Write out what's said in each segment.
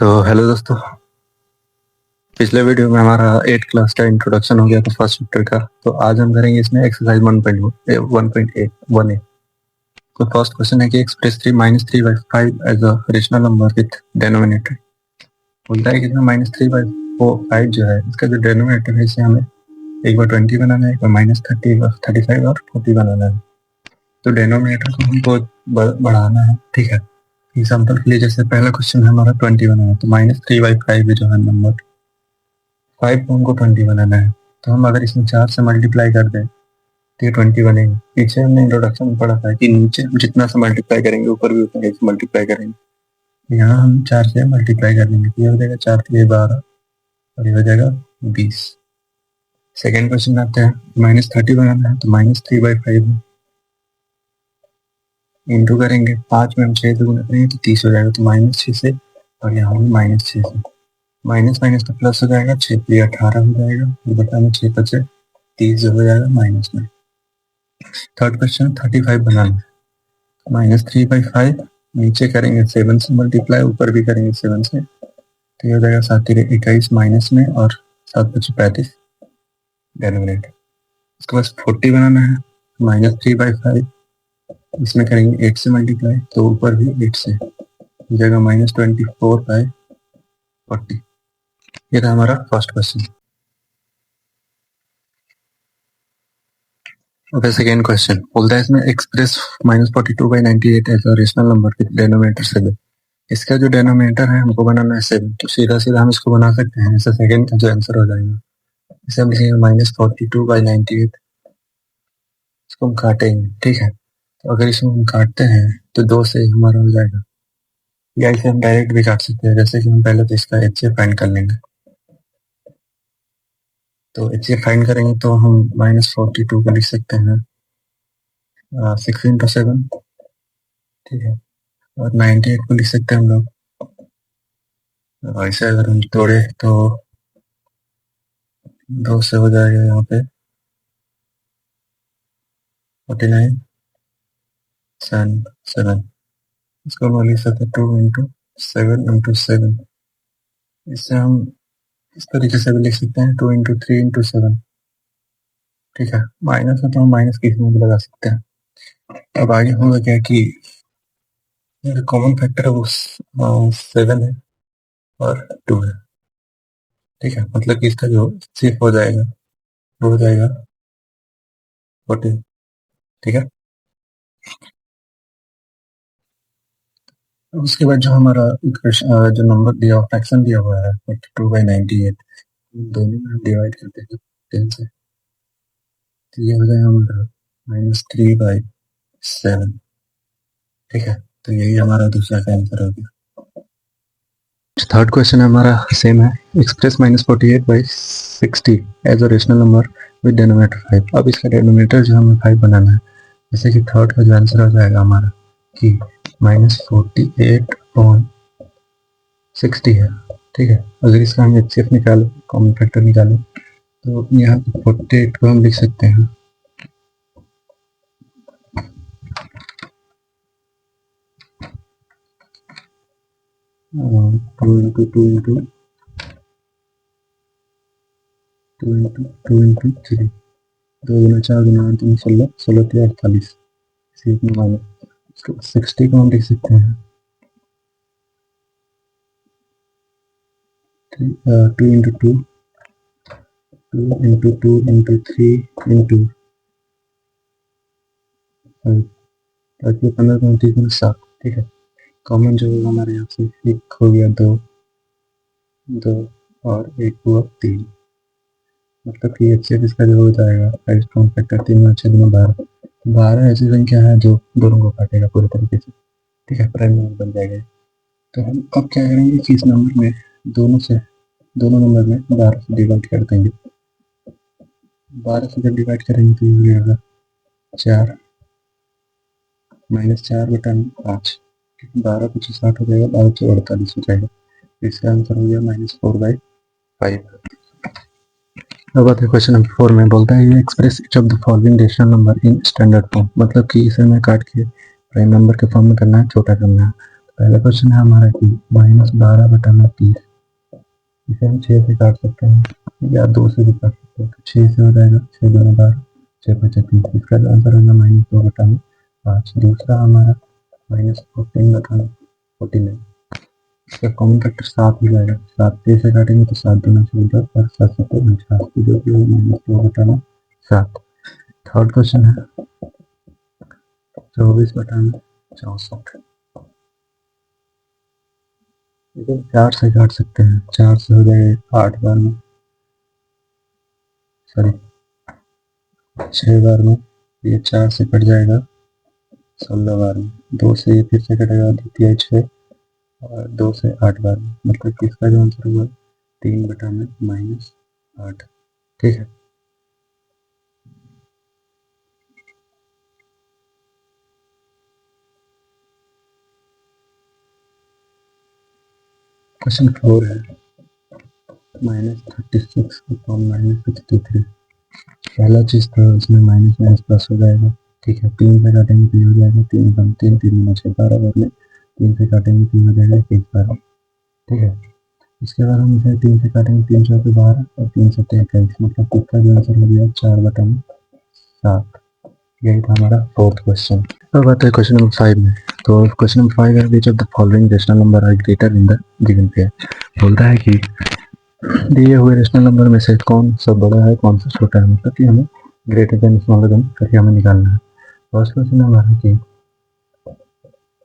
तो हेलो दोस्तों, पिछले वीडियो में हमारा 8 क्लास का इंट्रोडक्शन हो गया था फर्स्ट चैप्टर का। तो आज हम करेंगे इसमें एक्सरसाइज 1.1 ए। तो फर्स्ट क्वेश्चन है कि express 3 minus 3/5 as a rational number with denominator. बोलता है कि इसमें -3/5 जो है इसका जो डेनोमिनेटर है इसे हमें एक बार 20 बनाना है, एक बार -30, 35 और 40 बनाना है। तो डेनोमिनेटर को हमको बढ़ाना है, ठीक है। एग्जाम्पल के लिए जैसे पहला क्वेश्चन है हमारा 20 बनाना है, तो -3/5 जो है नंबर 5 को हमको 20 बनाना है। तो हम अगर इसमें 4 से मल्टीप्लाई कर दें तो ये 20 बनेगा। पीछे हमने इंट्रोडक्शन में पढ़ा था कि नीचे हम जितना से मल्टीप्लाई करेंगे ऊपर भी उतना से मल्टीप्लाई करेंगे। यहाँ हम 4 से मल्टीप्लाई कर देंगे तो ये हो जाएगा 4 3 12 और ये हो जाएगा 20। सेकेंड क्वेश्चन आते हैं, -30 बनाना है, तो -3/5 इंटू करेंगे 5 में हम 6 से गुना करेंगे तो 30 हो जाएगा, तो -6 से और यहाँ भी -6 से माइनस माइनस तो प्लस हो जाएगा, 6 पे 18 हो जाएगा, ये बता में 6 बचे 30 हो जाएगा माइनस में। थर्ड क्वेश्चन 35 बनाना है, -3/5 नीचे करेंगे 7 से मल्टीप्लाई, ऊपर भी करेंगे 7 से, तो ये हो जाएगा 7 3 21 माइनस में और 7 बचे 35 डेनोमिनेटर। उसके बाद 40 बनाना है, -3/5 इसमें करेंगे 8 से मल्टीप्लाई, तो ऊपर भी 8 से हो जाएगा -24/40। ये था हमारा first question. Okay, second question बोलता है इसमें express -42/98 as a rational number with denominator 7। इसका जो डेनोमिनेटर है हमको बनाना है 7, तो सीधा सीधा हम इसको बना सकते हैं। जैसे सेकेंड का जो आंसर हो जाएगा इसे हम लिखेंगे -42/98, इसको हम काटेंगे, ठीक है। तो अगर इसको हम काटते हैं तो 2 से हमारा हो जाएगा, या इसे हम डायरेक्ट भी काट सकते हैं। जैसे कि हम पहले तो इसका HCF फाइंड कर लेंगे, तो HCF फाइंड करेंगे तो हम -42 को लिख सकते हैं 6 × 7, ठीक है, और 98 को लिख सकते हैं हम लोग, ऐसे अगर हम तोड़े तो 2 से हो जाएगा यहाँ पे 49 7। इसको हम लिख सकते हैं 2 × 7 × 7। इससे हम इस तरीके से भी लिख सकते हैं 2 × 3 × 7, ठीक है। माइनस है तो हम माइनस किसी में भी लगा सकते हैं। अब आगे होगा क्या कि कॉमन फैक्टर है वो 7 है और 2 है, ठीक है। मतलब कि इसका जो सिर्फ हो जाएगा वो हो जाएगा 14, ठीक है। उसके बाद जो हमारा जो नंबर दिया हुआ फ्रैक्शन दिया हुआ है 42/98, दोनों में डिवाइड करते हैं 10 से, तो ये हो जाएगा हमारा -3/7, ठीक है। तो यही हमारा दूसरा का आंसर हो गया। थर्ड क्वेश्चन हमारा सेम है, express -48/60 as a rational number with denominator 5। अब इसका डेनोमिनेटर जो हमें 5 बनाना है, जैसे कि थर्ड का जो आंसर हो जाएगा हमारा कि -48/60 है, ठीक है। अगर इसका हम HCF निकालें, कॉमन फैक्टर निकालें, तो यहाँ पे 48 को हम लिख सकते हैं 2 × 2 × 2 × 2 × 3, 2 × 4 × 8 × 16, 16 3 48, 60 को हम लिख सकते हैं 2 × 2 × 2 × 3 × 5, ताकि 15 × 30 × 7, ठीक है। कॉमन जो होगा हमारे यहाँ से 1 हो गया 2 और 1 हुआ 3, मतलब कि HCF इसका जो हो जाएगा कॉमन फैक्टर 3 में 6 × 12, 12 ऐसी संख्या है जो दोनों को काटेगा पूरे तरीके से, ठीक है, प्राइम नंबर बन जाएगा। तो हम अब क्या करेंगे कि इस नंबर में दोनों नंबर में 12 से डिवाइड कर देंगे। 12 से जब डिवाइड करेंगे तो ये हो जाएगा 4 -4/5, 12 25 60 हो जाएगा, 12 से 48 हो जाएगा। इसका आंसर हो गया -4/5। अब आते हैं क्वेश्चन नंबर 4 में, बोलता है express each of the following rational number in standard form. मतलब कि इसे हमें काट के प्राइम नंबर के फॉर्म में करना है, छोटा करना है। पहला क्वेश्चन है हमारा कि -12/30, इसे हम 6 से काट सकते हैं या 2 से भी काट सकते हैं। तो 6 से हो जाएगा 6 दूना 12, 6 5 30। इसका जो आंसर होगा -2/5। दूसरा हमारा -14/49, इसका कॉमन फैक्टर 7 हो जाएगा। 7 6 से काटेंगे तो 7 दूना 14 और 7 7 49, तो जो कि -2/7। थर्ड क्वेश्चन है 24/64, इसे 4 से काट सकते हैं। 4 से हो जाएगा 8 बार में, सॉरी 6 बार में, ये 4 से कट जाएगा 16 बार में। 2 से ये फिर से कटेगा, द्वितीय 6 और 2 से 8 बार में, मतलब कि इसका जो आंसर हुआ 3/-8। ठीक है। क्वेश्चन 4 है -36/-63। पहला चीज तो इसमें माइनस माइनस प्लस हो जाएगा। ठीक है, 3 से काटेंगे तो हो जाएगा 3 कम 3 3 में 6 12 बार में, 3 से काटेंगे 3 हो जाएगा 21 बार। ठीक है, इसके बाद हम इसे 3 से काटेंगे 3 4 12 और 3 7 21, मतलब इसका जो आंसर हो गया 4/7। यही था हमारा फोर्थ क्वेश्चन। अब आता है क्वेश्चन नंबर 5 में। तो क्वेश्चन नंबर 5 है which of the following rational number are greater in the given pair. बोलता है कि दिए हुए रेशनल नंबर में से कौन सा बड़ा है कौन सा छोटा है, मतलब कि हमें ग्रेटर देन स्मॉलर देन करके हमें निकालना है। फर्स्ट क्वेश्चन हमारा कि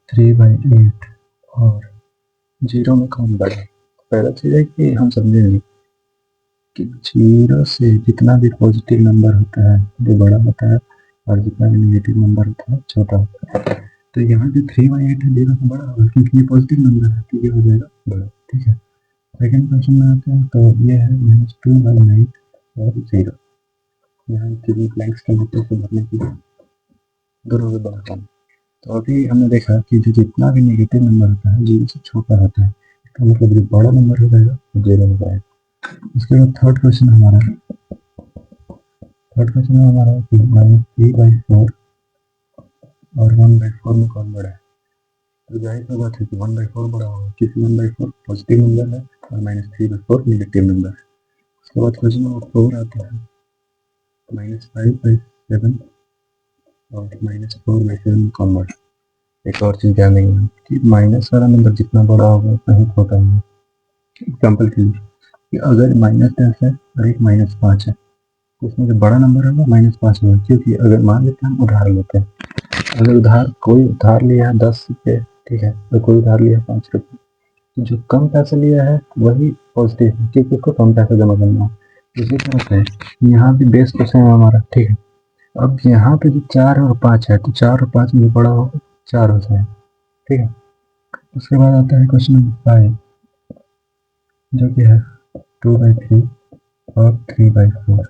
3/8 और 0 में कौन बड़ा है। पहला चीज है कि हम समझेंगे कि 0 से जितना भी पॉजिटिव नंबर होता है वो बड़ा होता है और जितना भी नेगेटिव नंबर होता है छोटा होता है। तो यहाँ जो 3/8 है 0 से बड़ा होगा क्योंकि ये पॉजिटिव नंबर है, तो ये हो जाएगा बड़ा। ठीक है, सेकेंड क्वेश्चन में आते हैं तो ये है -2/9 और 0। यहाँ कितनी ब्लैंक्स के मतलब से भरने के लिए दोनों में बड़ा काम। तो अभी हमने देखा कि जो जितना भी नेगेटिव नंबर होता है 0 से छोटा होता है, इसका मतलब जो बड़ा नंबर हो जाएगा वो 0 हो जाएगा। उसके बाद थर्ड क्वेश्चन हमारा कि -3/4 और 1/4 में कौन बड़ा है। तो जाहिर सी बात है कि 1/4 बड़ा होगा क्योंकि 1/4 पॉजिटिव नंबर है और -3/4 नेगेटिव नंबर है। उसके बाद क्वेश्चन नंबर 4 आता है -5/7 और -4/7 में कौन बड़ा। एक और चीज ध्यान देंगे कि माइनस वाला नंबर जितना बड़ा होगा उतना ही छोटा होगा। एग्जाम्पल के लिए कि अगर -10 है और एक -5 है तो उसमें जो बड़ा नंबर होगा -5 होगा, क्योंकि अगर मान लेते हैं हम उधार लेते हैं, अगर कोई उधार लिया है 10 रुपये, ठीक है, तो कोई उधार लिया 5 रुपये, तो जो कम पैसे लिया है वही पॉजिटिव है क्योंकि उसको कम पैसा जमा करना है। इसी तरह से यहाँ भी बेस क्वेश्चन है हमारा। ठीक है, अब यहाँ पे जो 4 और 5 है तो 4 और 5 में बड़ा होगा 4 हो जाएगा। ठीक है, उसके बाद आता है क्वेश्चन नंबर 5 जो कि है 2/3 और 3/4।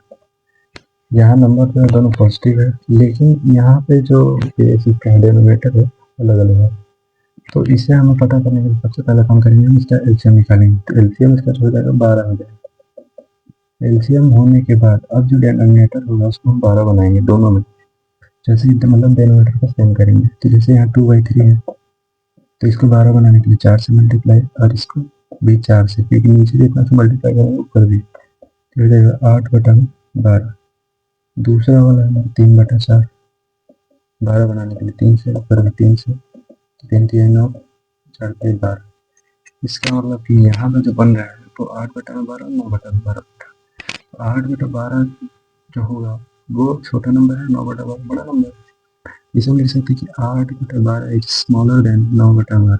यहाँ नंबर जो है दोनों पॉजिटिव है, लेकिन यहाँ पे जो बेस इसका डिनोमिनेटर है अलग अलग है। तो इसे हमें पता करने के लिए सबसे पहले काम करेंगे, हम इसका एलसीएम निकालेंगे। तो एलसीएम इसका हो जाएगा 12 हो जाएगा। एलसीएम होने के बाद अब जो डिनोमिनेटर होगा उसको हम 12 बनाएंगे दोनों में, जैसे मतलब डिनोमिनेटर को सेम करेंगे। तो जैसे यहाँ 2/3 है तो इसको 12 बनाने के लिए 4 से मल्टीप्लाई और इसको भी 4 से, क्योंकि नीचे जितना से मल्टीप्लाई करेंगे ऊपर भी, तो हो जाएगा 8/12। दूसरा वाला है 3/4, 12 बनाने के लिए 3 से, ऊपर भी 3 से, 3 3 9, 4 3 12। इसका मतलब कि यहाँ पे जो बन रहा है तो 8/12 9/12। 8/12 जो होगा वो छोटा नंबर है, 9/12 बड़ा नंबर है। इसे हम लिख सकते हैं कि 8/12 इज स्मॉलर देन 9/12।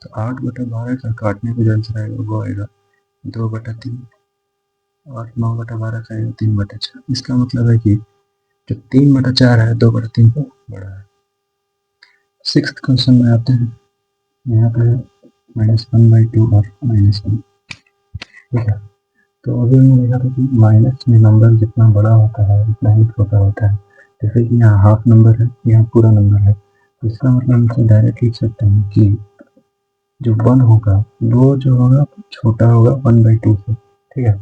तो 8/12 का काटने का जो आंसर आएगा वो आएगा 2/3 और 9/12 का आएगा 3/4। इसका मतलब है कि जो 3/4 है 2/3 को बड़ा है। सिक्स्थ क्वेश्चन में आते हैं, यहाँ पे -1/2 और -1। ठीक है, तो अभी हमने देखा था कि माइनस में नंबर जितना बड़ा होता है उतना ही छोटा होता है। जैसे कि यहाँ हाफ नंबर है, यहाँ पूरा नंबर है, तो इसका मतलब हम इसे डायरेक्ट लिख सकते हैं कि जो 1 होगा वो जो होगा छोटा होगा 1/2 से। ठीक है,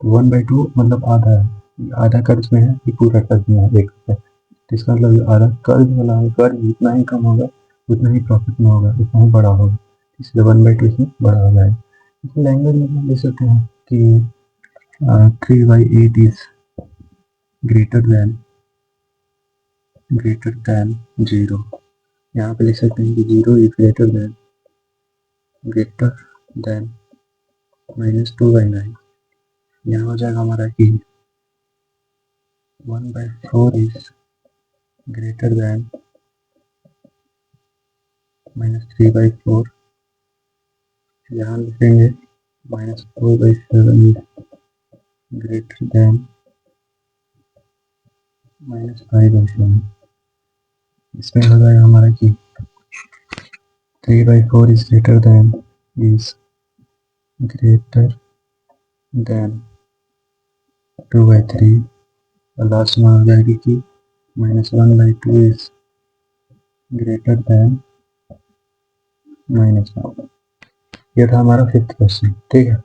1/2 मतलब आधा है, आधा कर्ज में है कि पूरा कर्ज में है 1 रुपये। तो इसका मतलब आधा कर्ज वाला है, कर्ज जितना ही कम होगा उतना ही प्रॉफिट में होगा, उतना ही बड़ा होगा, इसलिए 1/2 इसमें बड़ा हो जाएगा। इसमें लैंग्वेज में हम देख सकते हैं कि 3/8 इज ग्रेटर दैन 0। यहाँ पे लिख सकते हैं कि 0 इज ग्रेटर दैन -2/9। यहाँ हो जाएगा हमारा कि 1/4 इज ग्रेटर दैन -3/4। यहाँ लिखेंगे -4/7 इज ग्रेटर दैन -5/7। इसमें हो जाएगा हमारा कि 3/4 इज ग्रेटर दैन 2/3। और लास्ट में हो जाएगी कि -1/2 इज ग्रेटर दैन -1। ये था हमारा 5th क्वेश्चन। ठीक है,